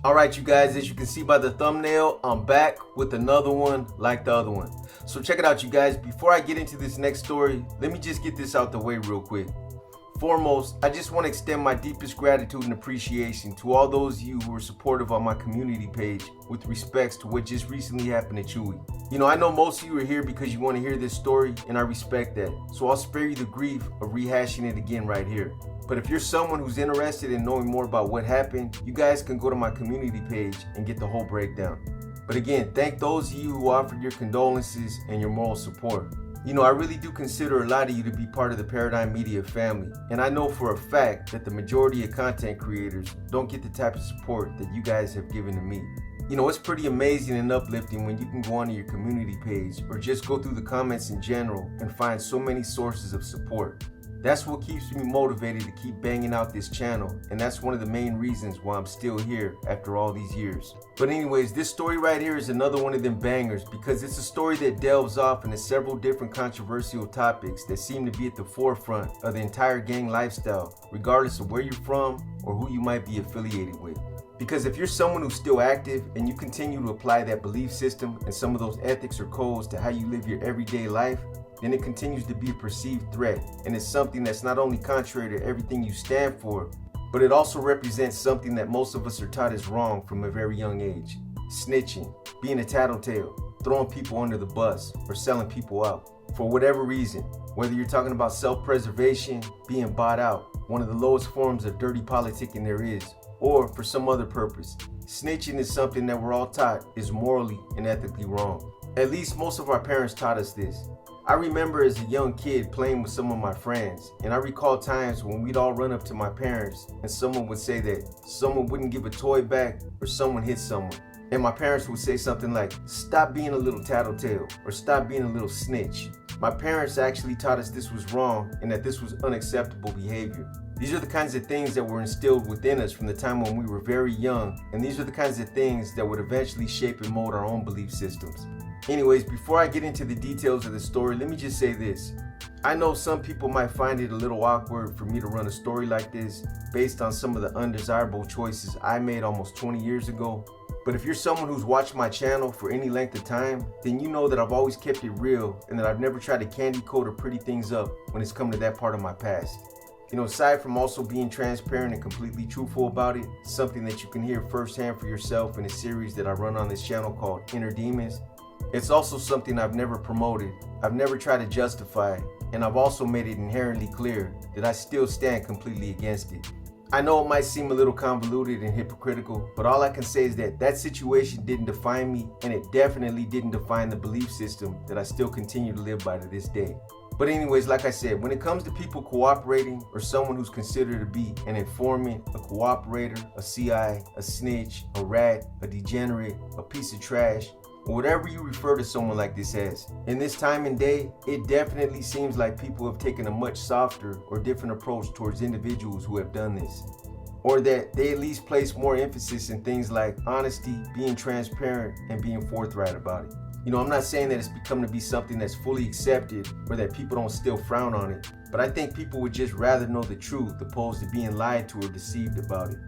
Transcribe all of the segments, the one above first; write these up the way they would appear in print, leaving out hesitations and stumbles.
Alright you guys, as you can see by the thumbnail, I'm back with another one like the other one. So check it out you guys, before I get into this next story, let me just get this out the way real quick. Foremost, I just want to extend my deepest gratitude and appreciation to all those of you who were supportive on my community page with respects to what just recently happened to Chewy. You know, I know most of you are here because you want to hear this story, and I respect that. So I'll spare you the grief of rehashing it again right here. But if you're someone who's interested in knowing more about what happened, you guys can go to my community page and get the whole breakdown. But again, thank those of you who offered your condolences and your moral support. You know, I really do consider a lot of you to be part of the Paradigm Media family, and I know for a fact that the majority of content creators don't get the type of support that you guys have given to me. You know, it's pretty amazing and uplifting when you can go onto your community page or just go through the comments in general and find so many sources of support. That's what keeps me motivated to keep banging out this channel, and that's one of the main reasons why I'm still here after all these years. But anyways, this story right here is another one of them bangers because it's a story that delves off into several different controversial topics that seem to be at the forefront of the entire gang lifestyle, regardless of where you're from or who you might be affiliated with. Because if you're someone who's still active and you continue to apply that belief system and some of those ethics or codes to how you live your everyday life, then it continues to be a perceived threat, and it's something that's not only contrary to everything you stand for, but it also represents something that most of us are taught is wrong from a very young age. Snitching, being a tattletale, throwing people under the bus, or selling people out. For whatever reason, whether you're talking about self-preservation, being bought out, one of the lowest forms of dirty politicking there is, or for some other purpose, snitching is something that we're all taught is morally and ethically wrong. At least most of our parents taught us this. I remember as a young kid playing with some of my friends, and I recall times when we'd all run up to my parents and someone would say that someone wouldn't give a toy back or someone hit someone. And my parents would say something like, "Stop being a little tattletale," or "Stop being a little snitch." My parents actually taught us this was wrong and that this was unacceptable behavior. These are the kinds of things that were instilled within us from the time when we were very young, and these are the kinds of things that would eventually shape and mold our own belief systems. Anyways, before I get into the details of the story, let me just say this. I know some people might find it a little awkward for me to run a story like this based on some of the undesirable choices I made almost 20 years ago. But if you're someone who's watched my channel for any length of time, then you know that I've always kept it real and that I've never tried to candy coat or pretty things up when it's come to that part of my past. You know, aside from also being transparent and completely truthful about it, something that you can hear firsthand for yourself in a series that I run on this channel called Inner Demons, it's also something I've never promoted, I've never tried to justify, and I've also made it inherently clear that I still stand completely against it. I know it might seem a little convoluted and hypocritical, but all I can say is that that situation didn't define me, and it definitely didn't define the belief system that I still continue to live by to this day. But anyways, like I said, when it comes to people cooperating or someone who's considered to be an informant, a cooperator, a CI, a snitch, a rat, a degenerate, a piece of trash, or whatever you refer to someone like this as, in this time and day, it definitely seems like people have taken a much softer or different approach towards individuals who have done this. Or that they at least place more emphasis in things like honesty, being transparent, and being forthright about it. You know, I'm not saying that it's become to be something that's fully accepted or that people don't still frown on it, but I think people would just rather know the truth opposed to being lied to or deceived about it.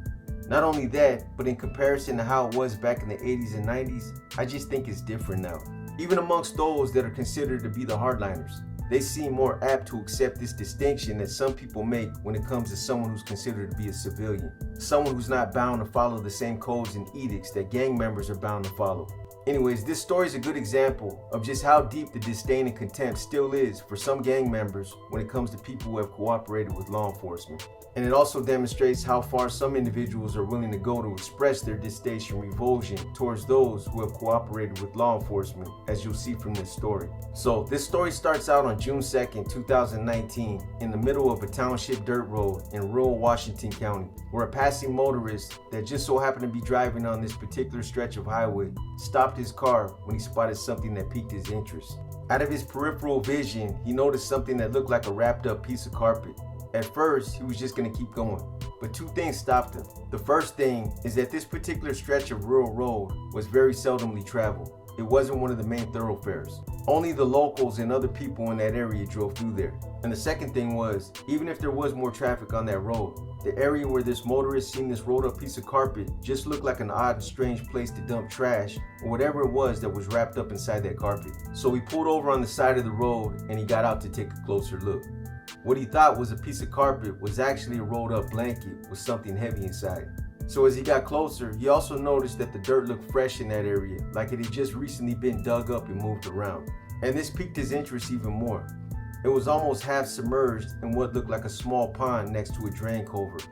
Not only that, but in comparison to how it was back in the 80s and 90s, I just think it's different now. Even amongst those that are considered to be the hardliners, they seem more apt to accept this distinction that some people make when it comes to someone who's considered to be a civilian. Someone who's not bound to follow the same codes and edicts that gang members are bound to follow. Anyways, this story is a good example of just how deep the disdain and contempt still is for some gang members when it comes to people who have cooperated with law enforcement. And it also demonstrates how far some individuals are willing to go to express their distaste and revulsion towards those who have cooperated with law enforcement, as you'll see from this story. So this story starts out on June 2nd, 2019, in the middle of a township dirt road in rural Washington County, where a passing motorist that just so happened to be driving on this particular stretch of highway stopped his car when he spotted something that piqued his interest. Out of his peripheral vision, he noticed something that looked like a wrapped up piece of carpet. At first, he was just going to keep going, but two things stopped him. The first thing is that this particular stretch of rural road was very seldomly traveled. It wasn't one of the main thoroughfares. Only the locals and other people in that area drove through there. And the second thing was, even if there was more traffic on that road, The area where this motorist seen this rolled up piece of carpet just looked like an odd and strange place to dump trash or whatever it was that was wrapped up inside that carpet. So he pulled over on the side of the road and he got out to take a closer look. What he thought was a piece of carpet was actually a rolled up blanket with something heavy inside. So as he got closer, he also noticed that the dirt looked fresh in that area, like it had just recently been dug up and moved around. And this piqued his interest even more. It was almost half submerged in what looked like a small pond next to a drain culvert.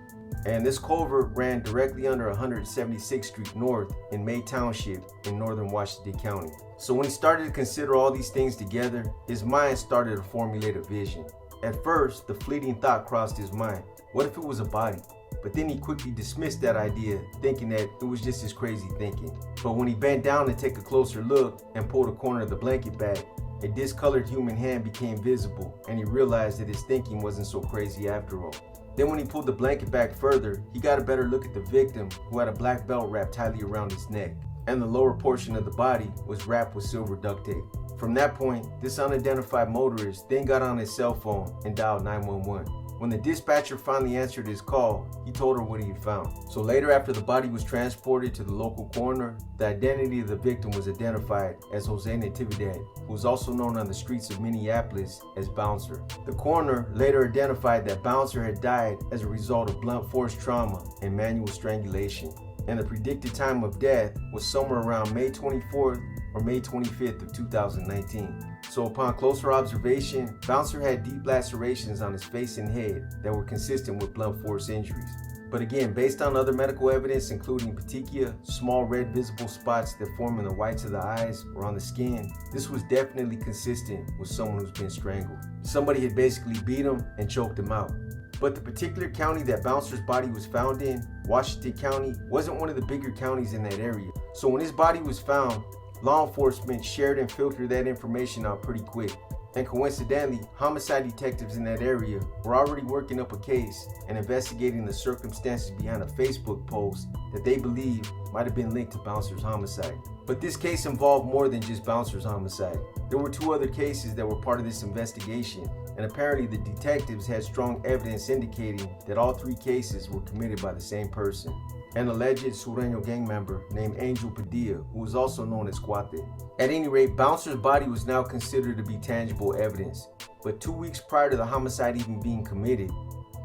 And this culvert ran directly under 176th Street North in May Township in northern Washington County. So when he started to consider all these things together, his mind started to formulate a vision. At first, the fleeting thought crossed his mind, what if it was a body? But then he quickly dismissed that idea, thinking that it was just his crazy thinking. But when he bent down to take a closer look and pulled a corner of the blanket back, a discolored human hand became visible, and he realized that his thinking wasn't so crazy after all. Then when he pulled the blanket back further, he got a better look at the victim, who had a black belt wrapped tightly around his neck, and the lower portion of the body was wrapped with silver duct tape. From that point, this unidentified motorist then got on his cell phone and dialed 911. When the dispatcher finally answered his call, he told her what he had found. So later, after the body was transported to the local coroner, the identity of the victim was identified as Jose Natividad, who was also known on the streets of Minneapolis as Bouncer. The coroner later identified that Bouncer had died as a result of blunt force trauma and manual strangulation, and the predicted time of death was somewhere around May 24th or May 25th of 2019. So upon closer observation, Bouncer had deep lacerations on his face and head that were consistent with blunt force injuries. But again, based on other medical evidence including petechia, small red visible spots that form in the whites of the eyes or on the skin, this was definitely consistent with someone who's been strangled. Somebody had basically beat him and choked him out. But the particular county that Bouncer's body was found in, Washington County, wasn't one of the bigger counties in that area. So when his body was found, law enforcement shared and filtered that information out pretty quick. And coincidentally, homicide detectives in that area were already working up a case and investigating the circumstances behind a Facebook post that they believe might have been linked to Bouncer's homicide. But this case involved more than just Bouncer's homicide. There were 2 other cases that were part of this investigation, and apparently the detectives had strong evidence indicating that all 3 cases were committed by the same person, an alleged Sureño gang member named Angel Padilla, who was also known as Cuate. At any rate, Bouncer's body was now considered to be tangible evidence. But 2 weeks prior to the homicide even being committed,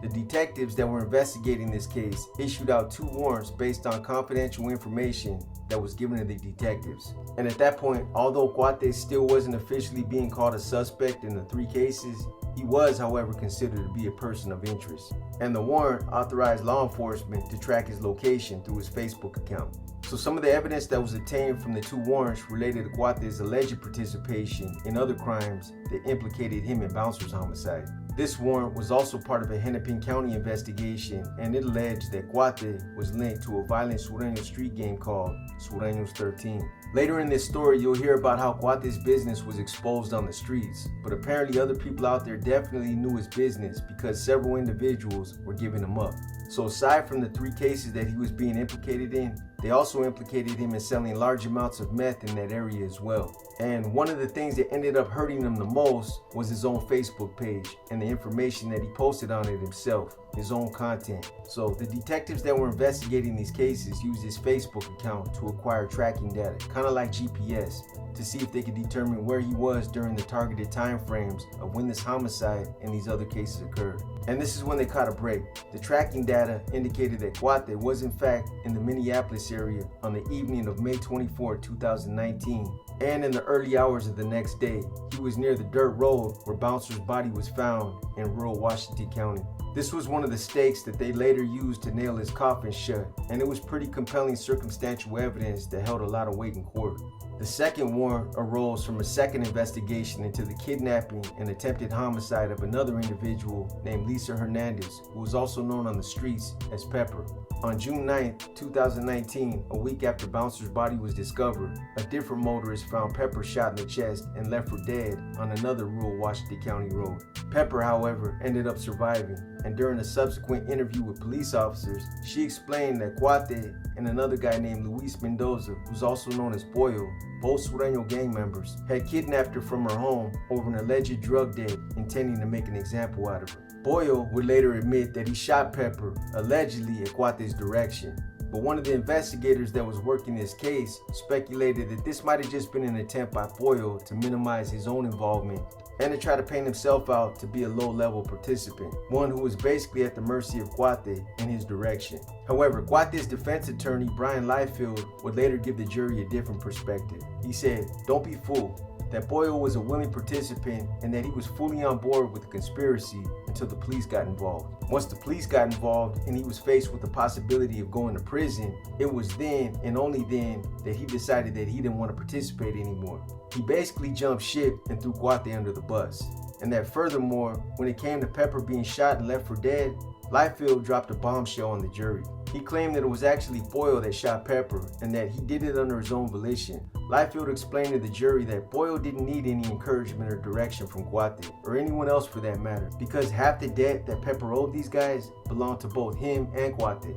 the detectives that were investigating this case issued out 2 warrants based on confidential information that was given to the detectives. And at that point, although Cuate still wasn't officially being called a suspect in the 3 cases, he was, however, considered to be a person of interest. And the warrant authorized law enforcement to track his location through his Facebook account. So some of the evidence that was obtained from the 2 warrants related to Cuate's alleged participation in other crimes that implicated him in Bouncer's homicide. This warrant was also part of a Hennepin County investigation, and it alleged that Cuate was linked to a violent Sureño street game called Sureños 13. Later in this story, you'll hear about how Cuate's business was exposed on the streets, but apparently other people out there definitely knew his business because several individuals were giving him up. So aside from the 3 cases that he was being implicated in, they also implicated him in selling large amounts of meth in that area as well. And one of the things that ended up hurting him the most was his own Facebook page and the information that he posted on it himself, his own content. So the detectives that were investigating these cases used his Facebook account to acquire tracking data, kind of like GPS, to see if they could determine where he was during the targeted time frames of when this homicide and these other cases occurred. And this is when they caught a break. The tracking data indicated that Cuate was in fact in the Minneapolis area on the evening of May 24, 2019, and in the early hours of the next day, he was near the dirt road where Bouncer's body was found in rural Washington County. This was one of the stakes that they later used to nail his coffin shut, and it was pretty compelling circumstantial evidence that held a lot of weight in court. The second warrant arose from a second investigation into the kidnapping and attempted homicide of another individual named Lisa Hernandez, who was also known on the streets as Pepper. On June 9, 2019, a week after Bouncer's body was discovered, a different motorist found Pepper shot in the chest and left for dead on another rural Washington County road. Pepper, however, ended up surviving, and during a subsequent interview with police officers, she explained that Cuate and another guy named Luis Mendoza, who's also known as Pollo, both Sureño gang members, had kidnapped her from her home over an alleged drug debt, intending to make an example out of her. Boyle would later admit that he shot Pepper, allegedly at Guate's direction. But one of the investigators that was working this case speculated that this might have just been an attempt by Boyle to minimize his own involvement and to try to paint himself out to be a low-level participant, one who was basically at the mercy of Guate in his direction. However, Guate's defense attorney, Brian Liefeld, would later give the jury a different perspective. He said, "Don't be fooled, that Boyle was a willing participant and that he was fully on board with the conspiracy until the police got involved. Once the police got involved and he was faced with the possibility of going to prison, it was then and only then that he decided that he didn't want to participate anymore. He basically jumped ship and threw Guate under the bus. And that furthermore, when it came to Pepper being shot and left for dead, Liefeld dropped a bombshell on the jury. He claimed that it was actually Boyle that shot Pepper and that he did it under his own volition. Liefeld explained to the jury that Boyle didn't need any encouragement or direction from Guate, or anyone else for that matter, because half the debt that Pepper owed these guys belonged to both him and Guate.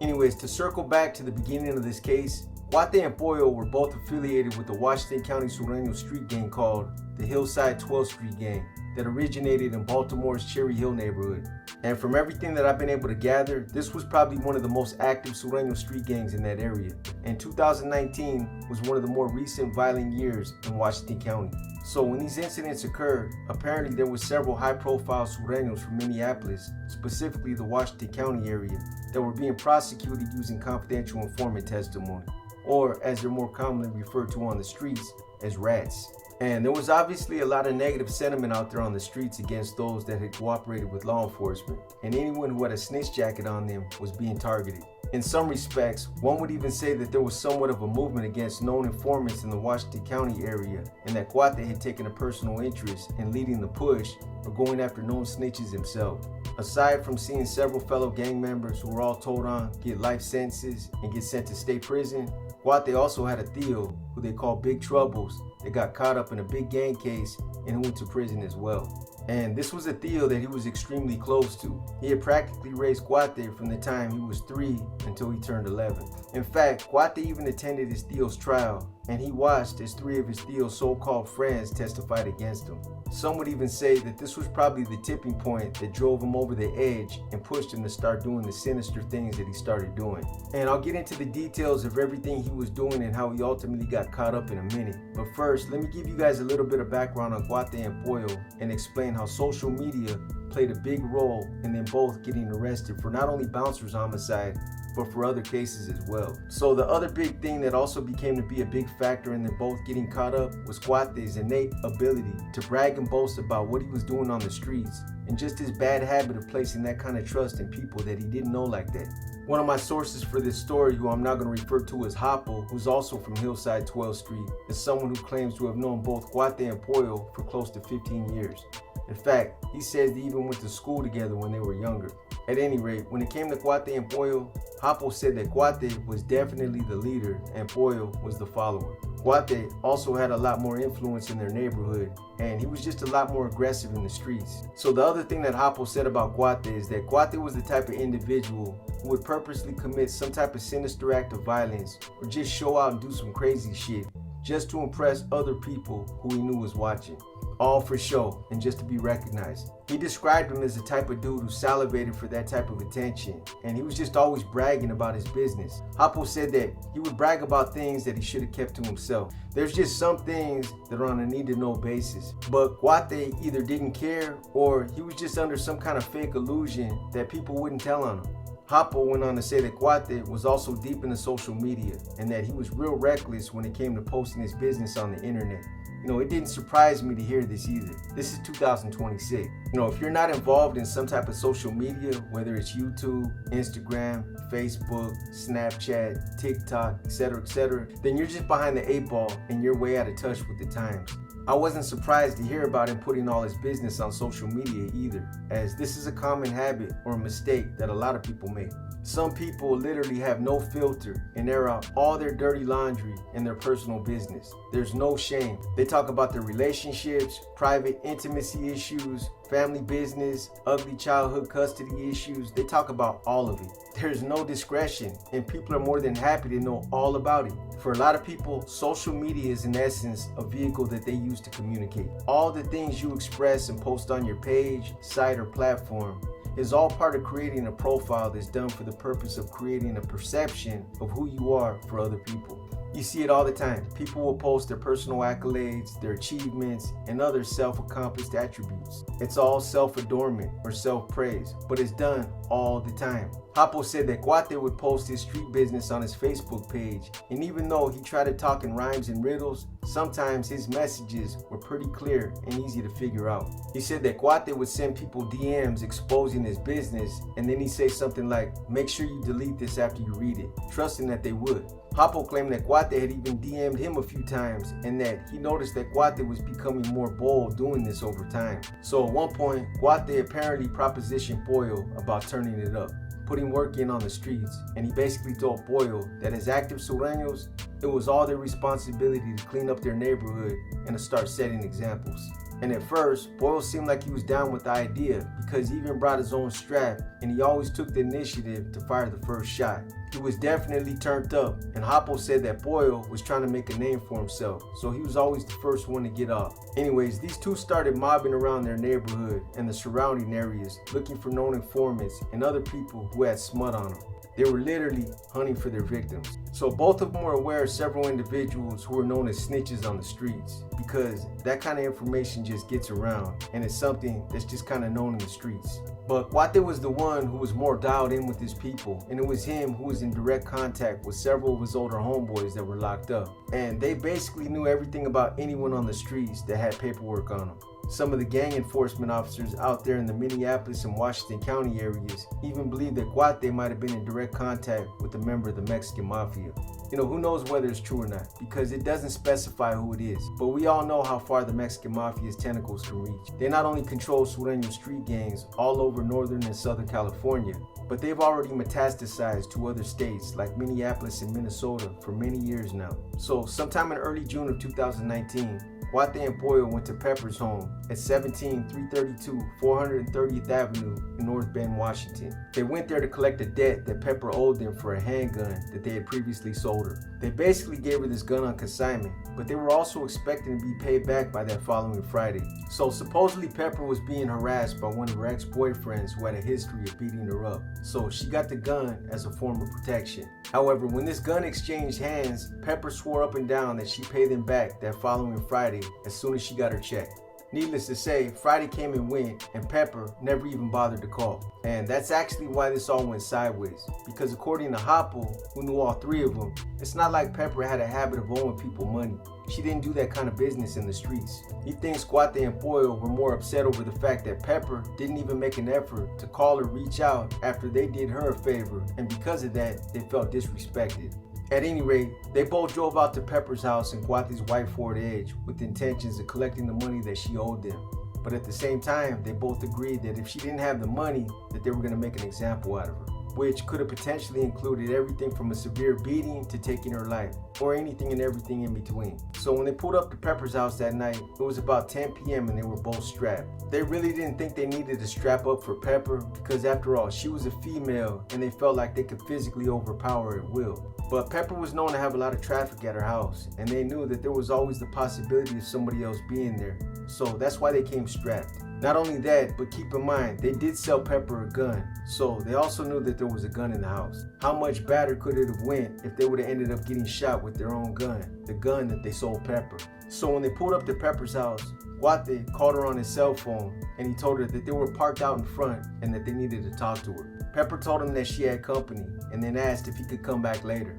Anyways, to circle back to the beginning of this case, Guate and Boyle were both affiliated with the Washington County Sureño street gang called the Hillside 12th Street Gang that originated in Baltimore's Cherry Hill neighborhood. And from everything that I've been able to gather, this was probably one of the most active Sureño street gangs in that area. And 2019 was one of the more recent violent years in Washington County. So when these incidents occurred, apparently there were several high-profile Sureños from Minneapolis, specifically the Washington County area, that were being prosecuted using confidential informant testimony, or as they're more commonly referred to on the streets, as rats. And there was obviously a lot of negative sentiment out there on the streets against those that had cooperated with law enforcement, and anyone who had a snitch jacket on them was being targeted. In some respects, one would even say that there was somewhat of a movement against known informants in the Washington County area, and that Guate had taken a personal interest in leading the push for going after known snitches himself. Aside from seeing several fellow gang members who were all told on get life sentences and get sent to state prison, Guate also had a Theo, who they called Big Troubles, that got caught up in a big gang case and who went to prison as well. And this was a Theo that he was extremely close to. He had practically raised Guate from the time he was 3 until he turned 11. In fact, Guate even attended his Theo's trial, and he watched as 3 of his Theo's so-called friends testified against him. Some would even say that this was probably the tipping point that drove him over the edge and pushed him to start doing the sinister things that he started doing. And I'll get into the details of everything he was doing and how he ultimately got caught up in a minute. But first, let me give you guys a little bit of background on Guate and Boyle and explain how social media played a big role in them both getting arrested for not only Bouncer's homicide, but for other cases as well. So the other big thing that also became to be a big factor in them both getting caught up was Guate's innate ability to brag and boast about what he was doing on the streets, and just his bad habit of placing that kind of trust in people that he didn't know like that. One of my sources for this story, who I'm not going to refer to as Hopple, who's also from Hillside 12th Street, is someone who claims to have known both Guate and Boyle for close to 15 years. In fact, he says they even went to school together when they were younger. At any rate, when it came to Guate and Boyle, Hopple said that Guate was definitely the leader and Boyle was the follower. Guate also had a lot more influence in their neighborhood, and he was just a lot more aggressive in the streets. So the other thing that Hopple said about Guate is that Guate was the type of individual who would purposely commit some type of sinister act of violence or just show out and do some crazy shit just to impress other people who he knew was watching. All for show and just to be recognized. He described him as the type of dude who salivated for that type of attention, and he was just always bragging about his business. Hopple said that he would brag about things that he should have kept to himself. There's just some things that are on a need-to-know basis. But Guate either didn't care or he was just under some kind of fake illusion that people wouldn't tell on him. Hopple went on to say that Guate was also deep into social media and that he was real reckless when it came to posting his business on the internet. You know, it didn't surprise me to hear this either. This is 2026. You know, if you're not involved in some type of social media, whether it's YouTube, Instagram, Facebook, Snapchat, TikTok, etc., then you're just behind the 8 ball and you're way out of touch with the times. I wasn't surprised to hear about him putting all his business on social media either, as this is a common habit or a mistake that a lot of people make. Some people literally have no filter and air out all their dirty laundry in their personal business. There's no shame. They talk about their relationships, private intimacy issues, family business, ugly childhood custody issues. They talk about all of it. There's no discretion, and people are more than happy to know all about it. For a lot of people, social media is in essence a vehicle that they use to communicate. All the things you express and post on your page, site, or platform is all part of creating a profile that's done for the purpose of creating a perception of who you are for other people. You see it all the time. People will post their personal accolades, their achievements, and other self-accomplished attributes. It's all self-adornment or self-praise, but it's done all the time. Hapo said that Cuate would post his street business on his Facebook page, and even though he tried to talk in rhymes and riddles, sometimes his messages were pretty clear and easy to figure out. He said that Cuate would send people DMs exposing his business, and then he'd say something like, "Make sure you delete this after you read it," trusting that they would. Hapo claimed that Cuate had even DM'd him a few times and that he noticed that Cuate was becoming more bold doing this over time. So at one point, Cuate apparently propositioned Pollo about turning it up, putting work in on the streets, and he basically told Pollo that as active sureños, it was all their responsibility to clean up their neighborhood and to start setting examples. And at first, Pollo seemed like he was down with the idea because he even brought his own strap and he always took the initiative to fire the first shot. He was definitely turned up, and Hapo said that Pollo was trying to make a name for himself, so he was always the first one to get off. Anyways, these two started mobbing around their neighborhood and the surrounding areas, looking for known informants and other people who had smut on them. They were literally hunting for their victims. So both of them were aware of several individuals who were known as snitches on the streets, because that kind of information just gets around and it's something that's just kind of known in the streets. But Cuate was the one who was more dialed in with his people, and it was him who was in direct contact with several of his older homeboys that were locked up. And they basically knew everything about anyone on the streets that had paperwork on them. Some of the gang enforcement officers out there in the Minneapolis and Washington County areas even believed that Cuate might have been in direct contact with a member of the Mexican Mafia. You know, who knows whether it's true or not, because it doesn't specify who it is. But we all know how far the Mexican Mafia's tentacles can reach. They not only control Sureño street gangs all over Northern and Southern California, but they've already metastasized to other states like Minneapolis and Minnesota for many years now. So sometime in early June of 2019, Cuate and Pollo went to Pepper's home at 17332 430th Avenue in North Bend, Washington. They went there to collect a debt that Pepper owed them for a handgun that they had previously sold her. They basically gave her this gun on consignment, but they were also expecting to be paid back by that following Friday. So supposedly Pepper was being harassed by one of her ex-boyfriends who had a history of beating her up. So she got the gun as a form of protection. However, when this gun exchanged hands, Pepper swore up and down that she paid them back that following Friday as soon as she got her check. Needless to say, Friday came and went, and Pepper never even bothered to call. And that's actually why this all went sideways, because according to Hapo, who knew all three of them, it's not like Pepper had a habit of owing people money. She didn't do that kind of business in the streets. He thinks Cuate and Pollo were more upset over the fact that Pepper didn't even make an effort to call or reach out after they did her a favor, and because of that, they felt disrespected. At any rate, they both drove out to Pepper's house in Cuate's white Ford Edge with intentions of collecting the money that she owed them. But at the same time, they both agreed that if she didn't have the money, that they were going to make an example out of her, which could have potentially included everything from a severe beating to taking her life, or anything and everything in between. So when they pulled up to Pepper's house that night, it was about 10 p.m. and they were both strapped. They really didn't think they needed to strap up for Pepper because after all, she was a female and they felt like they could physically overpower her at will. But Pepper was known to have a lot of traffic at her house, and they knew that there was always the possibility of somebody else being there. So that's why they came strapped. Not only that, but keep in mind, they did sell Pepper a gun, so they also knew that there was a gun in the house. How much badder could it have went if they would have ended up getting shot with their own gun, the gun that they sold Pepper? So when they pulled up to Pepper's house, Cuate called her on his cell phone, and he told her that they were parked out in front and that they needed to talk to her. Pepper told him that she had company and then asked if he could come back later.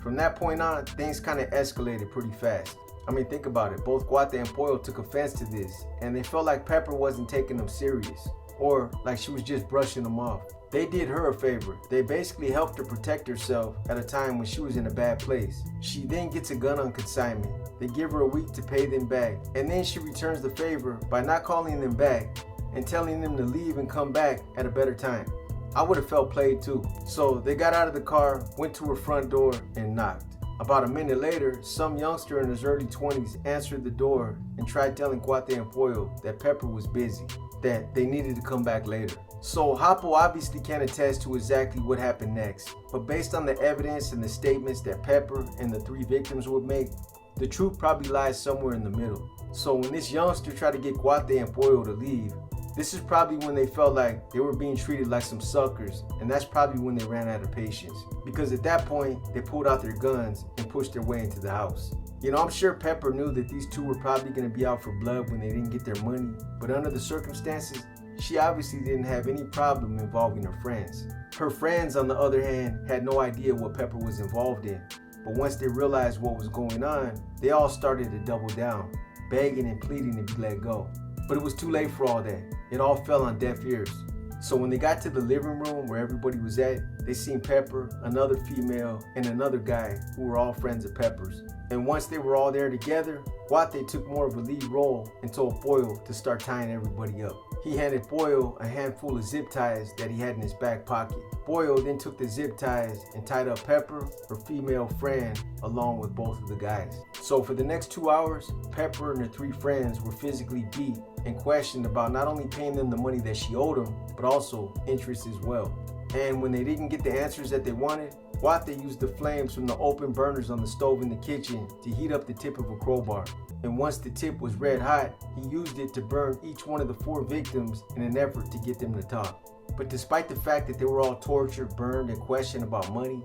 From that point on, things kind of escalated pretty fast. I mean, think about it. Both Cuate and Pollo took offense to this, and they felt like Pepper wasn't taking them serious, or like she was just brushing them off. They did her a favor. They basically helped her protect herself at a time when she was in a bad place. She then gets a gun on consignment. They give her a week to pay them back, and then she returns the favor by not calling them back and telling them to leave and come back at a better time. I would have felt played too. So they got out of the car, went to her front door, and knocked. About a minute later, some youngster in his early 20s answered the door and tried telling Cuate and Pollo that Pepper was busy. that they needed to come back later. So Hoppo obviously can't attest to exactly what happened next, but based on the evidence and the statements that Pepper and the 3 victims would make, the truth probably lies somewhere in the middle. So when this youngster tried to get Guate and Pollo to leave, this is probably when they felt like they were being treated like some suckers, and that's probably when they ran out of patience. Because at that point, they pulled out their guns and pushed their way into the house. You know, I'm sure Pepper knew that these two were probably going to be out for blood when they didn't get their money, but under the circumstances, she obviously didn't have any problem involving her friends. Her friends, on the other hand, had no idea what Pepper was involved in, but once they realized what was going on, they all started to double down, begging and pleading to be let go. But it was too late for all that. It all fell on deaf ears. So when they got to the living room where everybody was at, they seen Pepper, another female, and another guy who were all friends of Pepper's. And once they were all there together, Guate took more of a lead role and told Pollo to start tying everybody up. He handed Pollo a handful of zip ties that he had in his back pocket. Pollo then took the zip ties and tied up Pepper, her female friend, along with both of the guys. So for the next 2 hours, Pepper and her 3 friends were physically beat and questioned about not only paying them the money that she owed them, but also interest as well. And when they didn't get the answers that they wanted, Guate used the flames from the open burners on the stove in the kitchen to heat up the tip of a crowbar. And once the tip was red hot, he used it to burn each one of the 4 victims in an effort to get them to talk. But despite the fact that they were all tortured, burned, and questioned about money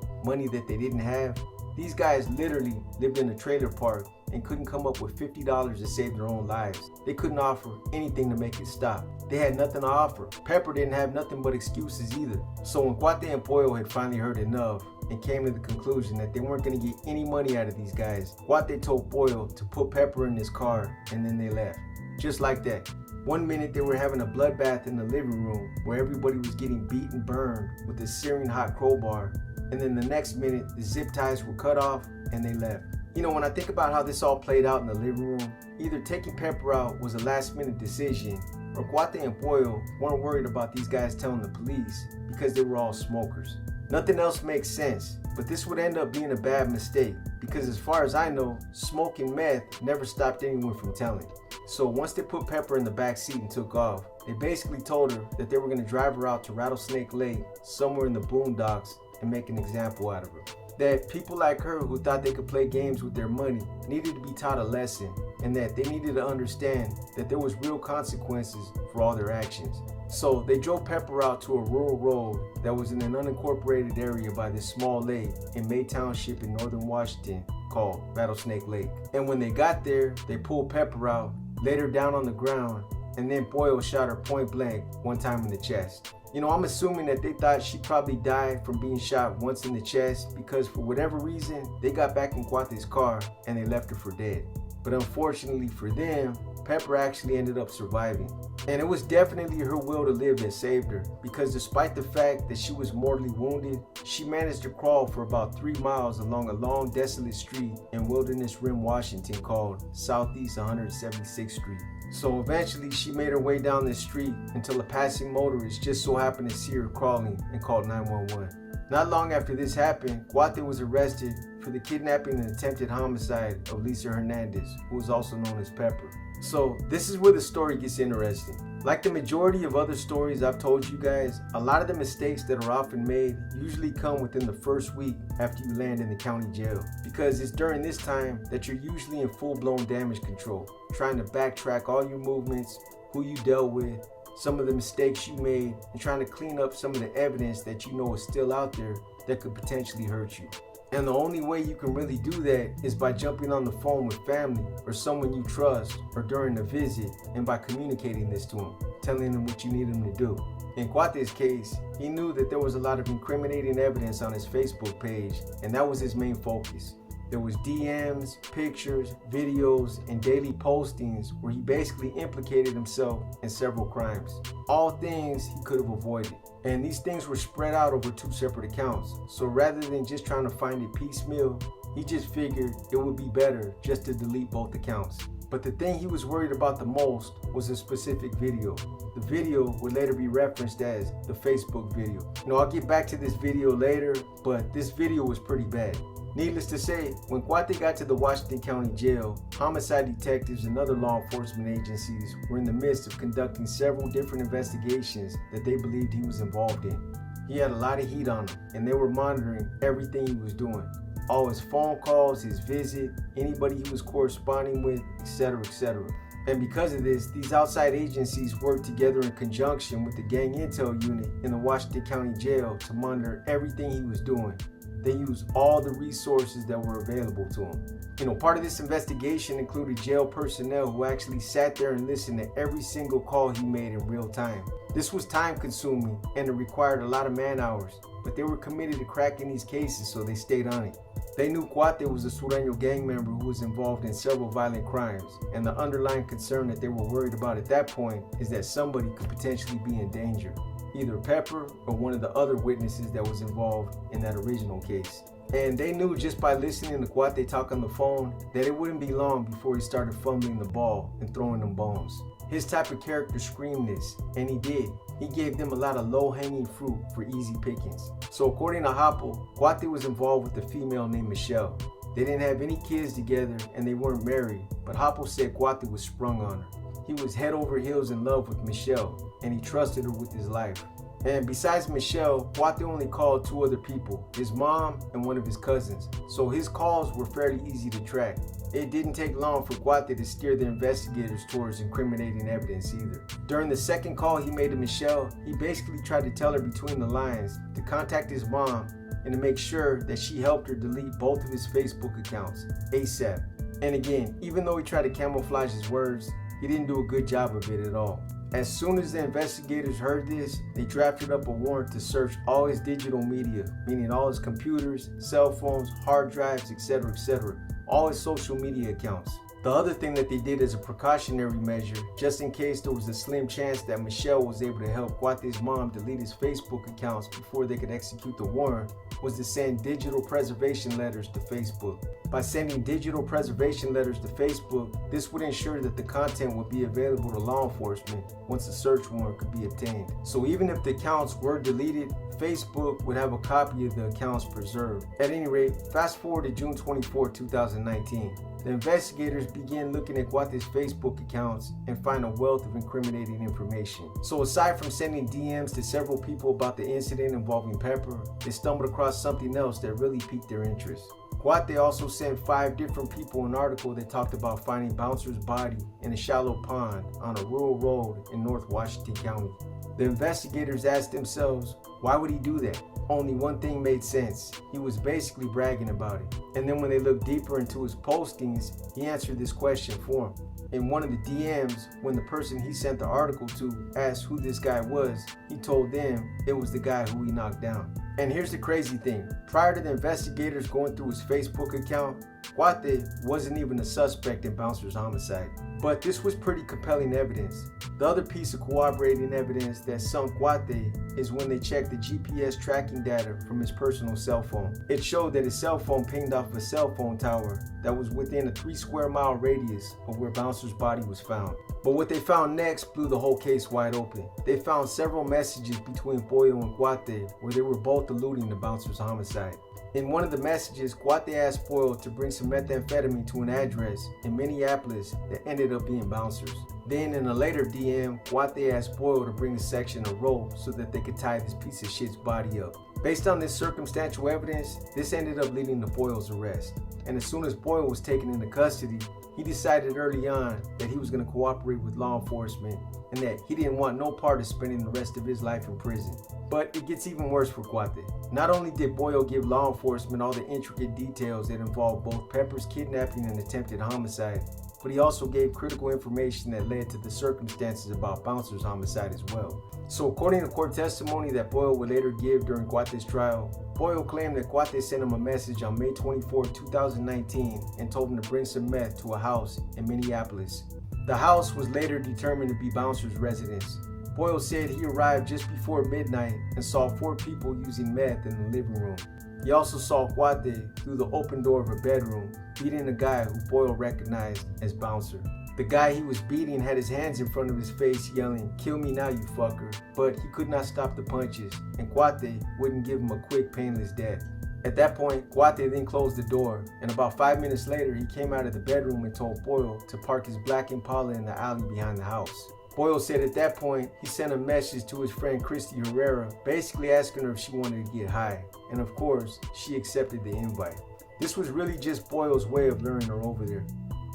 that they didn't have, these guys literally lived in a trailer park and couldn't come up with $50 to save their own lives. They couldn't offer anything to make it stop. They had nothing to offer. Pepper didn't have nothing but excuses either. So when Guate and Pollo had finally heard enough and came to the conclusion that they weren't going to get any money out of these guys, Guate told Pollo to put Pepper in his car, and then they left. Just like that. One minute they were having a bloodbath in the living room where everybody was getting beat and burned with a searing hot crowbar, and then the next minute the zip ties were cut off and they left. You know, when I think about how this all played out in the living room, either taking Pepper out was a last minute decision, or Guate and Pollo weren't worried about these guys telling the police because they were all smokers. Nothing else makes sense, but this would end up being a bad mistake because as far as I know, smoking meth never stopped anyone from telling. So once they put Pepper in the back seat and took off, they basically told her that they were going to drive her out to Rattlesnake Lake, somewhere in the boondocks, and make an example out of her. That people like her who thought they could play games with their money needed to be taught a lesson, and that they needed to understand that there was real consequences for all their actions. So they drove Pepper out to a rural road that was in an unincorporated area by this small lake in May Township in northern Washington called Rattlesnake Lake. And when they got there, they pulled Pepper out, laid her down on the ground, and then Pollo shot her point blank one time in the chest. You know, I'm assuming that they thought she probably died from being shot once in the chest because for whatever reason, they got back in Guate's car and they left her for dead. But unfortunately for them, Pepper actually ended up surviving. And it was definitely her will to live that saved her, because despite the fact that she was mortally wounded, she managed to crawl for about 3 miles along a long desolate street in Wilderness Rim, Washington called Southeast 176th Street. So eventually she made her way down this street until a passing motorist just so happened to see her crawling and called 911. Not long after this happened, Guate was arrested for the kidnapping and attempted homicide of Lisa Hernandez, who was also known as Pepper. So this is where the story gets interesting. Like the majority of other stories I've told you guys, a lot of the mistakes that are often made usually come within the first week after you land in the county jail, because it's during this time that you're usually in full-blown damage control, trying to backtrack all your movements, who you dealt with, some of the mistakes you made, and trying to clean up some of the evidence that you know is still out there that could potentially hurt you. And the only way you can really do that is by jumping on the phone with family or someone you trust, or during a visit, and by communicating this to them, telling them what you need them to do. In Guate's case, he knew that there was a lot of incriminating evidence on his Facebook page, and that was his main focus. There was DMs, pictures, videos, and daily postings where he basically implicated himself in several crimes. All things he could have avoided. And these things were spread out over 2 separate accounts. So rather than just trying to find it piecemeal, he just figured it would be better just to delete both accounts. But the thing he was worried about the most was a specific video. The video would later be referenced as the Facebook video. I'll get back to this video later, but this video was pretty bad. Needless to say, when Cuate got to the Washington County Jail, homicide detectives and other law enforcement agencies were in the midst of conducting several different investigations that they believed he was involved in. He had a lot of heat on him, and they were monitoring everything he was doing. All his phone calls, his visit, anybody he was corresponding with, etc., etc. And because of this, these outside agencies worked together in conjunction with the gang intel unit in the Washington County Jail to monitor everything he was doing. They used all the resources that were available to him. Part of this investigation included jail personnel who actually sat there and listened to every single call he made in real time. This was time consuming and it required a lot of man hours, but they were committed to cracking these cases, so they stayed on it. They knew Cuate was a Sureño gang member who was involved in several violent crimes, and the underlying concern that they were worried about at that point is that somebody could potentially be in danger. Either Pepper or one of the other witnesses that was involved in that original case. And they knew just by listening to Cuate talk on the phone that it wouldn't be long before he started fumbling the ball and throwing them bones. His type of character screamed this, and he did. He gave them a lot of low-hanging fruit for easy pickings. So according to Hopple, Cuate was involved with a female named Michelle. They didn't have any kids together and they weren't married, but Hopple said Cuate was sprung on her. He was head over heels in love with Michelle, and he trusted her with his life. And besides Michelle, Cuate only called 2 other people, his mom and one of his cousins. So his calls were fairly easy to track. It didn't take long for Cuate to steer the investigators towards incriminating evidence either. During the second call he made to Michelle, he basically tried to tell her between the lines to contact his mom and to make sure that she helped her delete both of his Facebook accounts ASAP. And again, even though he tried to camouflage his words, he didn't do a good job of it at all. As soon as the investigators heard this, they drafted up a warrant to search all his digital media, meaning all his computers, cell phones, hard drives, etc., etc., all his social media accounts. The other thing that they did as a precautionary measure, just in case there was a slim chance that Michelle was able to help Cuate's mom delete his Facebook accounts before they could execute the warrant, was to send digital preservation letters to Facebook. By sending digital preservation letters to Facebook, this would ensure that the content would be available to law enforcement once a search warrant could be obtained. So even if the accounts were deleted, Facebook would have a copy of the accounts preserved. At any rate, fast forward to June 24, 2019. The investigators began looking at Cuate's Facebook accounts and find a wealth of incriminating information. So aside from sending DMs to several people about the incident involving Pepper, they stumbled across something else that really piqued their interest. Cuate also sent 5 different people an article that talked about finding Bouncer's body in a shallow pond on a rural road in North Washington County. The investigators asked themselves, why would he do that? Only one thing made sense. He was basically bragging about it. And then when they looked deeper into his postings, he answered this question for them. In one of the DMs, when the person he sent the article to asked who this guy was, he told them it was the guy who he knocked down. And here's the crazy thing. Prior to the investigators going through his Facebook account, Cuate wasn't even a suspect in Bouncer's homicide. But this was pretty compelling evidence. The other piece of corroborating evidence that sunk Cuate is when they checked the GPS tracking data from his personal cell phone. It showed that his cell phone pinged off a cell phone tower that was within a 3 square mile radius of where Bouncer's body was found. But what they found next blew the whole case wide open. They found several messages between Pollo and Cuate where they were both alluding to Bouncer's homicide. In one of the messages, Cuate asked Pollo to bring some methamphetamine to an address in Minneapolis that ended up being Bouncer's. Then in a later DM, Cuate asked Pollo to bring a section of rope so that they could tie this piece of shit's body up. Based on this circumstantial evidence, this ended up leading to Pollo's arrest. And as soon as Pollo was taken into custody, he decided early on that he was going to cooperate with law enforcement and that he didn't want no part of spending the rest of his life in prison. But it gets even worse for Cuate. Not only did Pollo give law enforcement all the intricate details that involved both Pepper's kidnapping and attempted homicide, but he also gave critical information that led to the circumstances about Bouncer's homicide as well. So according to court testimony that Pollo would later give during Cuate's trial, Pollo claimed that Cuate sent him a message on May 24, 2019 and told him to bring some meth to a house in Minneapolis. The house was later determined to be Bouncer's residence. Pollo said he arrived just before midnight and saw 4 people using meth in the living room. He also saw Cuate through the open door of a bedroom beating a guy who Boyle recognized as Bouncer. The guy he was beating had his hands in front of his face yelling, "Kill me now, you fucker," but he could not stop the punches, and Cuate wouldn't give him a quick, painless death. At that point, Cuate then closed the door, and about 5 minutes later, he came out of the bedroom and told Boyle to park his black Impala in the alley behind the house. Boyle said at that point, he sent a message to his friend Christy Herrera, basically asking her if she wanted to get high, and of course, she accepted the invite. This was really just Boyle's way of luring her over there.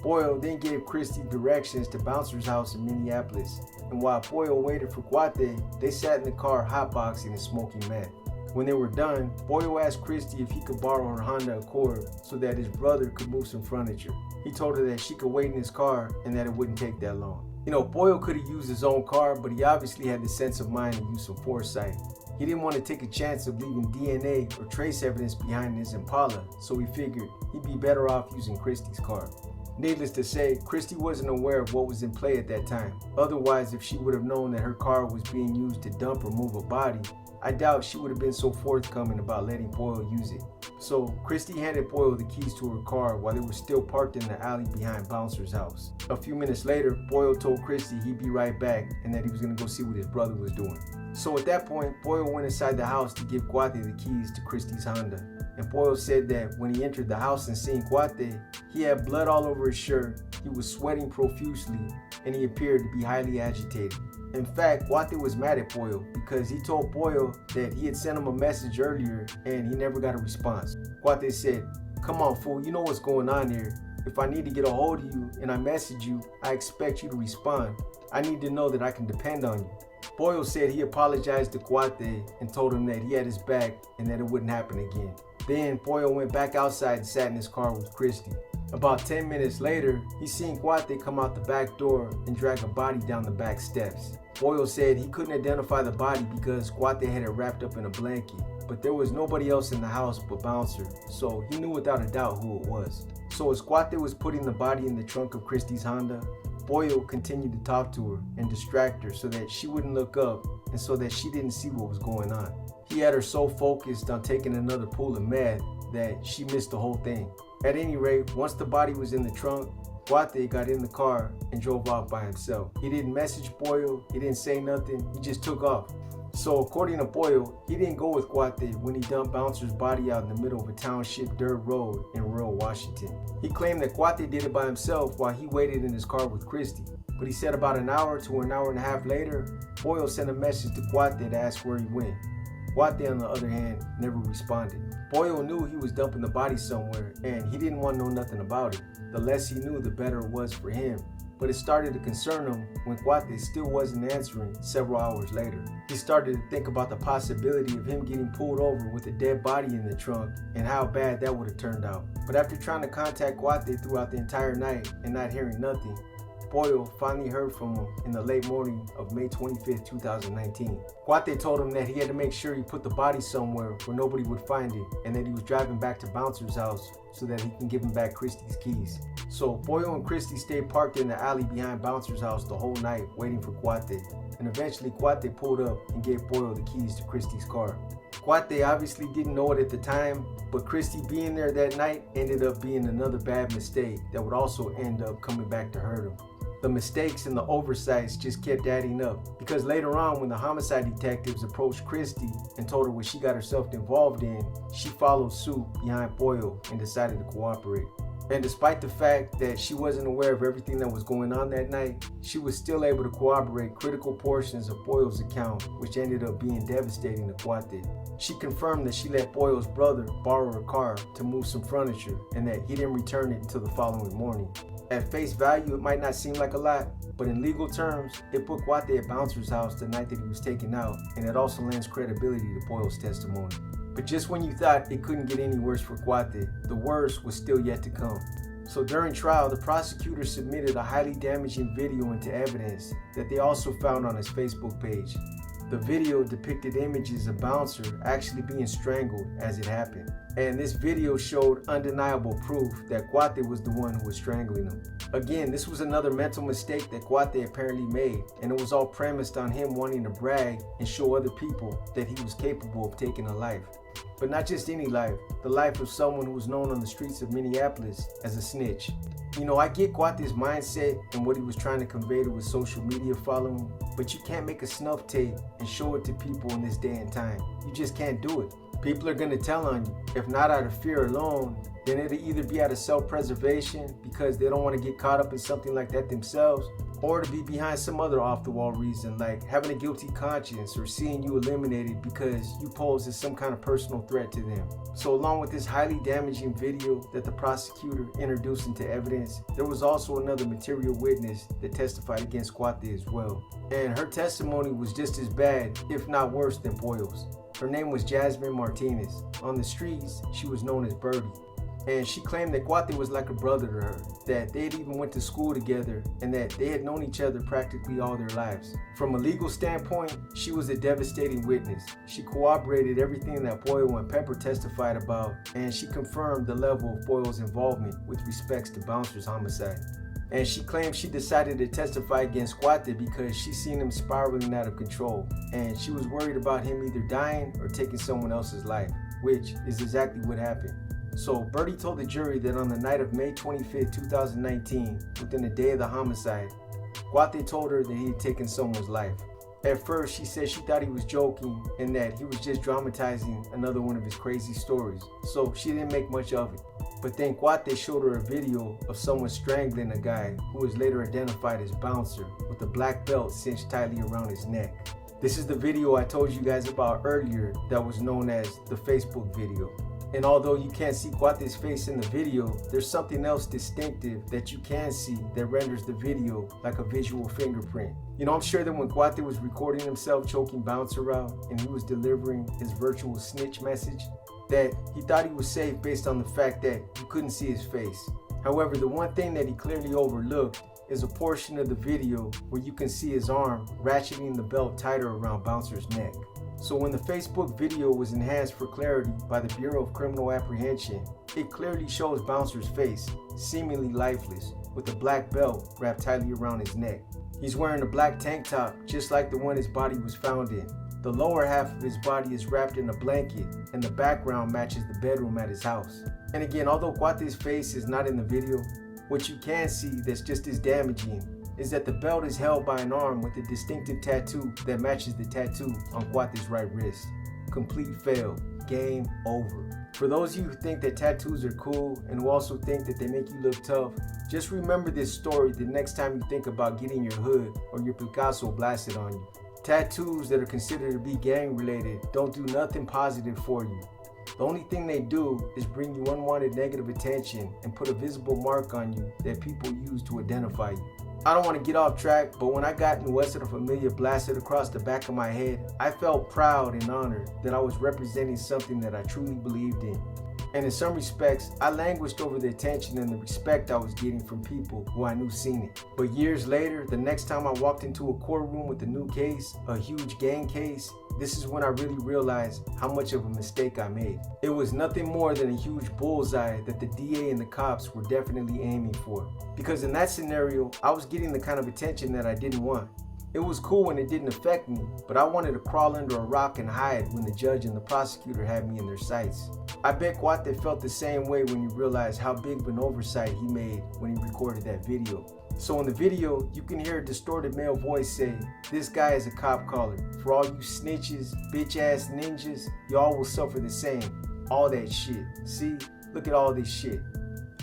Boyle then gave Christy directions to Bouncer's house in Minneapolis, and while Boyle waited for Cuate, they sat in the car hotboxing and smoking meth. When they were done, Boyle asked Christy if he could borrow her Honda Accord so that his brother could move some furniture. He told her that she could wait in his car and that it wouldn't take that long. Boyle could have used his own car, but he obviously had the sense of mind to use some foresight. He didn't want to take a chance of leaving DNA or trace evidence behind his Impala, so he figured he'd be better off using Christy's car. Needless to say, Christy wasn't aware of what was in play at that time. Otherwise, if she would have known that her car was being used to dump or move a body, I doubt she would have been so forthcoming about letting Boyle use it. So Christy handed Boyle the keys to her car while they were still parked in the alley behind Bouncer's house. A few minutes later, Boyle told Christy he'd be right back and that he was going to go see what his brother was doing. So at that point, Boyle went inside the house to give Cuate the keys to Christy's Honda. And Boyle said that when he entered the house and seen Cuate, he had blood all over his shirt, he was sweating profusely, and he appeared to be highly agitated. In fact, Cuate was mad at Boyle because he told Boyle that he had sent him a message earlier and he never got a response. Cuate said, "Come on, fool, you know what's going on here. If I need to get a hold of you and I message you, I expect you to respond. I need to know that I can depend on you." Boyle said he apologized to Cuate and told him that he had his back and that it wouldn't happen again. Then Boyle went back outside and sat in his car with Christy. About 10 minutes later, he seen Cuate come out the back door and drag a body down the back steps. Boyle said he couldn't identify the body because Cuate had it wrapped up in a blanket, but there was nobody else in the house but Bouncer, so he knew without a doubt who it was. So as Cuate was putting the body in the trunk of Christy's Honda, Boyle continued to talk to her and distract her so that she wouldn't look up and so that she didn't see what was going on. He had her so focused on taking another pull of meth that she missed the whole thing. At any rate, once the body was in the trunk, Cuate got in the car and drove off by himself. He didn't message Boyle, he didn't say nothing, he just took off. So according to Boyle, he didn't go with Cuate when he dumped Bouncer's body out in the middle of a township dirt road in rural Washington. He claimed that Cuate did it by himself while he waited in his car with Christy. But he said about an hour to an hour and a half later, Boyle sent a message to Cuate to ask where he went. Cuate, on the other hand, never responded. Boyle knew he was dumping the body somewhere and he didn't want to know nothing about it. The less he knew, the better it was for him. But it started to concern him when Cuate still wasn't answering several hours later. He started to think about the possibility of him getting pulled over with a dead body in the trunk and how bad that would have turned out. But after trying to contact Cuate throughout the entire night and not hearing nothing, Boyle finally heard from him in the late morning of May 25th, 2019. Cuate told him that he had to make sure he put the body somewhere where nobody would find it and that he was driving back to Bouncer's house so that he can give him back Christy's keys. So Boyle and Christy stayed parked in the alley behind Bouncer's house the whole night waiting for Cuate, and eventually Cuate pulled up and gave Boyle the keys to Christy's car. Cuate obviously didn't know it at the time, but Christy being there that night ended up being another bad mistake that would also end up coming back to hurt him. The mistakes and the oversights just kept adding up because later on when the homicide detectives approached Christy and told her what she got herself involved in, she followed suit behind Boyle and decided to cooperate. And despite the fact that she wasn't aware of everything that was going on that night, she was still able to corroborate critical portions of Boyle's account, which ended up being devastating to Cuate. She confirmed that she let Boyle's brother borrow her car to move some furniture and that he didn't return it until the following morning. At face value, it might not seem like a lot, but in legal terms, it put Cuate at Bouncer's house the night that he was taken out, and it also lends credibility to Boyle's testimony. But just when you thought it couldn't get any worse for Cuate, the worst was still yet to come. So during trial, the prosecutor submitted a highly damaging video into evidence that they also found on his Facebook page. The video depicted images of Bouncer actually being strangled as it happened. And this video showed undeniable proof that Cuate was the one who was strangling him. Again, this was another mental mistake that Cuate apparently made, and it was all premised on him wanting to brag and show other people that he was capable of taking a life. But not just any life, the life of someone who was known on the streets of Minneapolis as a snitch. You know, I get Kwate's mindset and what he was trying to convey to his social media following, but you can't make a snuff tape and show it to people in this day and time. You just can't do it. People are gonna tell on you. If not out of fear alone, then it'll either be out of self-preservation because they don't want to get caught up in something like that themselves, or to be behind some other off-the-wall reason like having a guilty conscience or seeing you eliminated because you pose as some kind of personal threat to them. So along with this highly damaging video that the prosecutor introduced into evidence, there was also another material witness that testified against Kwate as well. And her testimony was just as bad, if not worse, than Boyle's. Her name was Jasmine Martinez. On the streets, she was known as Birdie. And she claimed that Kwate was like a brother to her, that they had even went to school together, and that they had known each other practically all their lives. From a legal standpoint, she was a devastating witness. She corroborated everything that Boyle and Pepper testified about, and she confirmed the level of Boyle's involvement with respects to Bouncer's homicide. And she claimed she decided to testify against Kwate because she seen him spiraling out of control, and she was worried about him either dying or taking someone else's life, which is exactly what happened. So Birdie told the jury that on the night of May 25, 2019, within a day of the homicide, Kwate told her that he had taken someone's life. At first, she said she thought he was joking and that he was just dramatizing another one of his crazy stories, so she didn't make much of it. But then Kwate showed her a video of someone strangling a guy who was later identified as Bouncer with a black belt cinched tightly around his neck. This is the video I told you guys about earlier that was known as the Facebook video. And although you can't see Kwate's face in the video, there's something else distinctive that you can see that renders the video like a visual fingerprint. You know, I'm sure that when Kwate was recording himself choking Bouncer out and he was delivering his virtual snitch message, that he thought he was safe based on the fact that you couldn't see his face. However, the one thing that he clearly overlooked is a portion of the video where you can see his arm ratcheting the belt tighter around Bouncer's neck. So when the Facebook video was enhanced for clarity by the Bureau of Criminal Apprehension, it clearly shows Bouncer's face, seemingly lifeless, with a black belt wrapped tightly around his neck. He's wearing a black tank top, just like the one his body was found in. The lower half of his body is wrapped in a blanket, and the background matches the bedroom at his house. And again, although Kwate's face is not in the video, what you can see that's just as damaging is that the belt is held by an arm with a distinctive tattoo that matches the tattoo on Kwate's right wrist. Complete fail. Game over. For those of you who think that tattoos are cool and who also think that they make you look tough, just remember this story the next time you think about getting your hood or your Picasso blasted on you. Tattoos that are considered to be gang related don't do nothing positive for you. The only thing they do is bring you unwanted negative attention and put a visible mark on you that people use to identify you. I don't want to get off track, but when I got Nuestra de Familia blasted across the back of my head, I felt proud and honored that I was representing something that I truly believed in. And in some respects, I languished over the attention and the respect I was getting from people who I knew seen it. But years later, the next time I walked into a courtroom with a new case, a huge gang case, this is when I really realized how much of a mistake I made. It was nothing more than a huge bullseye that the DA and the cops were definitely aiming for. Because in that scenario, I was getting the kind of attention that I didn't want. It was cool when it didn't affect me, but I wanted to crawl under a rock and hide when the judge and the prosecutor had me in their sights. I bet Kwate felt the same way when he realized how big of an oversight he made when he recorded that video. So in the video, you can hear a distorted male voice say, "This guy is a cop caller. For all you snitches, bitch ass ninjas, y'all will suffer the same." All that shit. See? Look at all this shit.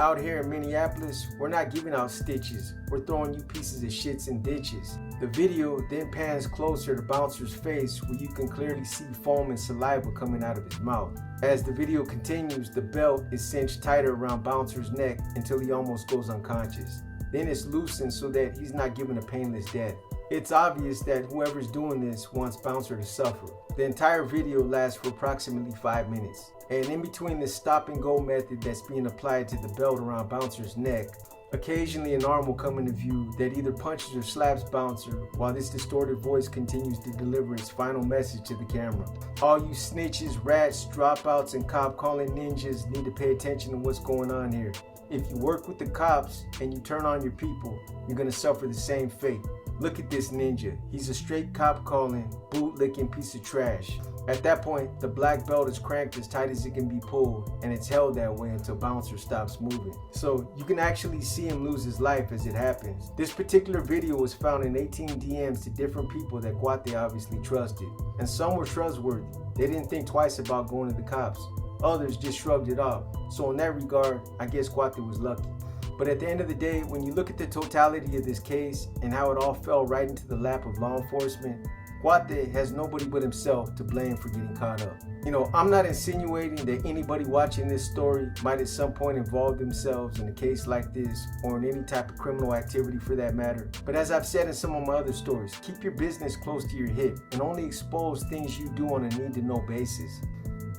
Out here in Minneapolis, we're not giving out stitches. We're throwing you pieces of shits in ditches. The video then pans closer to Bouncer's face where you can clearly see foam and saliva coming out of his mouth. As the video continues, the belt is cinched tighter around Bouncer's neck until he almost goes unconscious. Then it's loosened so that he's not given a painless death. It's obvious that whoever's doing this wants Bouncer to suffer. The entire video lasts for approximately 5 minutes. And in between this stop and go method that's being applied to the belt around Bouncer's neck, occasionally an arm will come into view that either punches or slaps Bouncer while this distorted voice continues to deliver its final message to the camera. All you snitches, rats, dropouts, and cop calling ninjas need to pay attention to what's going on here. If you work with the cops and you turn on your people, you're gonna suffer the same fate. Look at this ninja. He's a straight cop calling, boot-licking piece of trash. At that point, the black belt is cranked as tight as it can be pulled, and it's held that way until bouncer stops moving. So you can actually see him lose his life as it happens. This particular video was found in 18 DMs to different people that Guate obviously trusted, and some were trustworthy. They didn't think twice about going to the cops. Others just shrugged it off. So in that regard, I guess Guate was lucky. But at the end of the day, when you look at the totality of this case and how it all fell right into the lap of law enforcement, Guate has nobody but himself to blame for getting caught up. You know, I'm not insinuating that anybody watching this story might at some point involve themselves in a case like this or in any type of criminal activity for that matter. But as I've said in some of my other stories, keep your business close to your hip and only expose things you do on a need-to-know basis.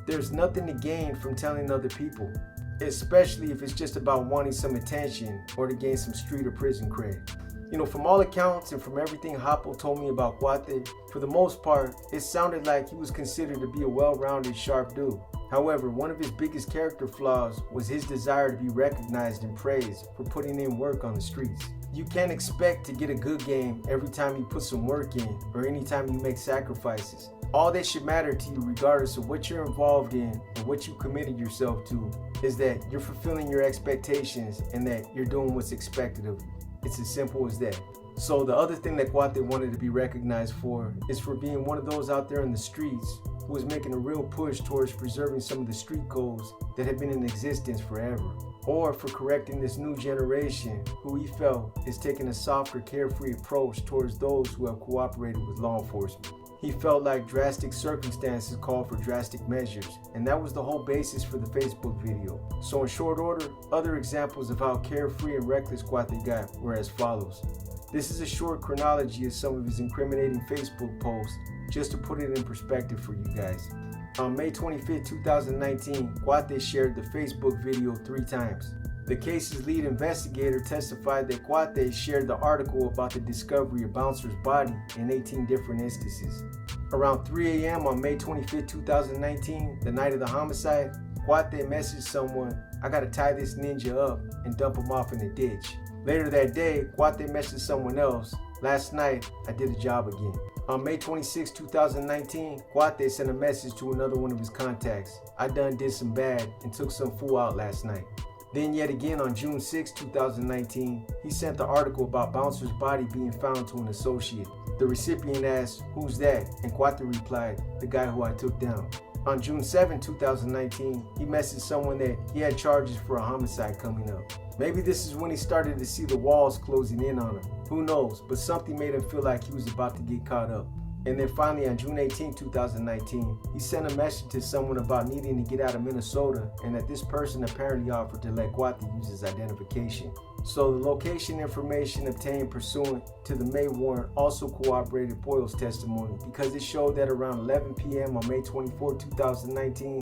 There's nothing to gain from telling other people, especially if it's just about wanting some attention or to gain some street or prison cred. You know, from all accounts and from everything Hoppo told me about Guate, for the most part, it sounded like he was considered to be a well-rounded, sharp dude. However, one of his biggest character flaws was his desire to be recognized and praised for putting in work on the streets. You can't expect to get a good game every time you put some work in or anytime you make sacrifices. All that should matter to you, regardless of what you're involved in or what you committed yourself to, is that you're fulfilling your expectations and that you're doing what's expected of you. It's as simple as that. So the other thing that Guate wanted to be recognized for is for being one of those out there in the streets who was making a real push towards preserving some of the street codes that have been in existence forever, or for correcting this new generation who he felt is taking a softer, carefree approach towards those who have cooperated with law enforcement. He felt like drastic circumstances called for drastic measures, and that was the whole basis for the Facebook video. So in short order, other examples of how carefree and reckless Guate got were as follows. This is a short chronology of some of his incriminating Facebook posts, just to put it in perspective for you guys. On May 25, 2019, Guate shared the Facebook video 3 times. The case's lead investigator testified that Guate shared the article about the discovery of Bouncer's body in 18 different instances. Around 3 a.m. on May 25, 2019, the night of the homicide, Guate messaged someone, "I gotta tie this ninja up and dump him off in the ditch." Later that day, Guate messaged someone else, "Last night, I did a job again." On May 26, 2019, Guate sent a message to another one of his contacts, "I done did some bad and took some fool out last night." Then yet again on June 6, 2019, he sent the article about Bouncer's body being found to an associate. The recipient asked, "Who's that?" and Guate replied, "The guy who I took down." On June 7, 2019, he messaged someone that he had charges for a homicide coming up. Maybe this is when he started to see the walls closing in on him. Who knows, but something made him feel like he was about to get caught up. And then finally on June 18, 2019, he sent a message to someone about needing to get out of Minnesota and that this person apparently offered to let Guate use his identification. So the location information obtained pursuant to the May warrant also corroborated Boyle's testimony because it showed that around 11 p.m. on May 24, 2019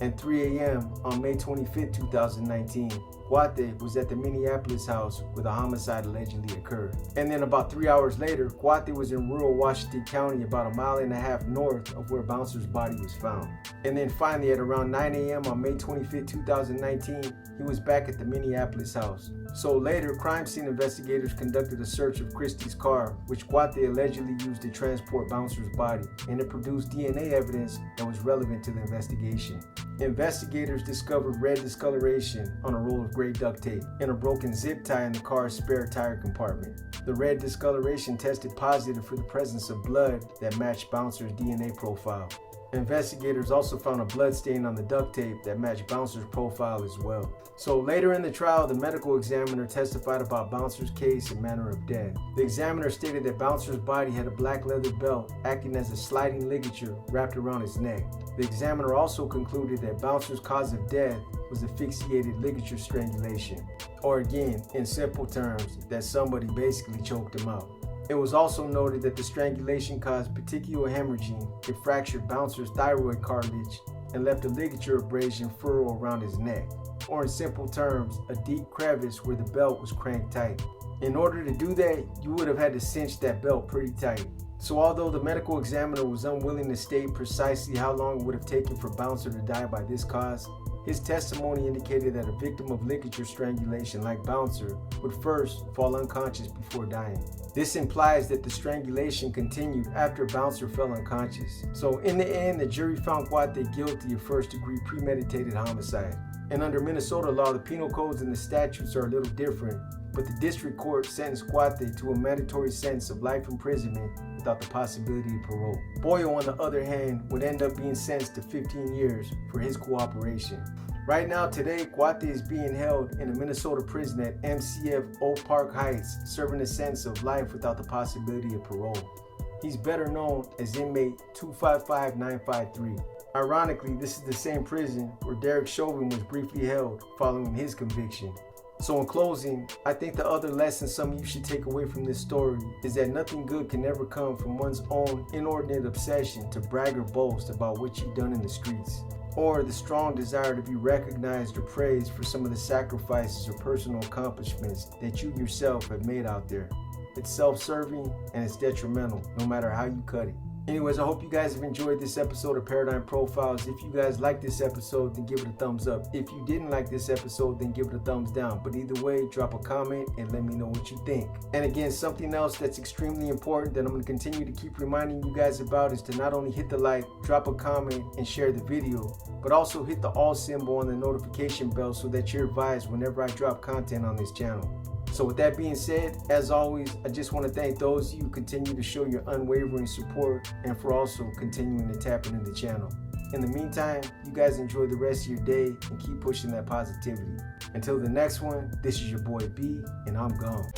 and 3 a.m. on May 25, 2019, Guate was at the Minneapolis house where the homicide allegedly occurred. And then about 3 hours later, Guate was in rural Washington County about 1.5 miles north of where Bouncer's body was found. And then finally at around 9 a.m. on May 25, 2019, he was back at the Minneapolis house. So later, crime scene investigators conducted a search of Christie's car, which Guate allegedly used to transport Bouncer's body, and it produced DNA evidence that was relevant to the investigation. Investigators discovered red discoloration on a roll of gray duct tape and a broken zip tie in the car's spare tire compartment. The red discoloration tested positive for the presence of blood that matched Bouncer's DNA profile. Investigators also found a blood stain on the duct tape that matched Bouncer's profile as well. So later in the trial, the medical examiner testified about Bouncer's case and manner of death. The examiner stated that Bouncer's body had a black leather belt acting as a sliding ligature wrapped around his neck. The examiner also concluded that Bouncer's cause of death was asphyxiated ligature strangulation, or again, in simple terms, that somebody basically choked him out. It was also noted that the strangulation caused petechial hemorrhaging. It fractured Bouncer's thyroid cartilage and left a ligature abrasion furrow around his neck, or in simple terms, a deep crevice where the belt was cranked tight. In order to do that, you would have had to cinch that belt pretty tight. So although the medical examiner was unwilling to state precisely how long it would have taken for Bouncer to die by this cause, His testimony indicated that a victim of ligature strangulation like Bouncer would first fall unconscious before dying. This implies that the strangulation continued after Bouncer fell unconscious. So in the end, the jury found Kwate guilty of first-degree premeditated homicide. And under Minnesota law, the penal codes and the statutes are a little different, but the district court sentenced Kwate to a mandatory sentence of life imprisonment without the possibility of parole. Boyo, on the other hand, would end up being sentenced to 15 years for his cooperation. Right now, today, Kwate is being held in a Minnesota prison at MCF Oak Park Heights, serving a sentence of life without the possibility of parole. He's better known as inmate 255953. Ironically, this is the same prison where Derek Chauvin was briefly held following his conviction. So in closing, I think the other lesson some of you should take away from this story is that nothing good can ever come from one's own inordinate obsession to brag or boast about what you've done in the streets, or the strong desire to be recognized or praised for some of the sacrifices or personal accomplishments that you yourself have made out there. It's self-serving and it's detrimental, no matter how you cut it. Anyways, I hope you guys have enjoyed this episode of Paradigm Profiles. If you guys like this episode, then give it a thumbs up. If you didn't like this episode, then give it a thumbs down. But either way, drop a comment and let me know what you think. And again, something else that's extremely important that I'm going to continue to keep reminding you guys about is to not only hit the like, drop a comment, and share the video, but also hit the all symbol on the notification bell so that you're advised whenever I drop content on this channel. So with that being said, as always, I just want to thank those of you who continue to show your unwavering support and for also continuing to tap into the channel. In the meantime, you guys enjoy the rest of your day and keep pushing that positivity. Until the next one, this is your boy B, and I'm gone.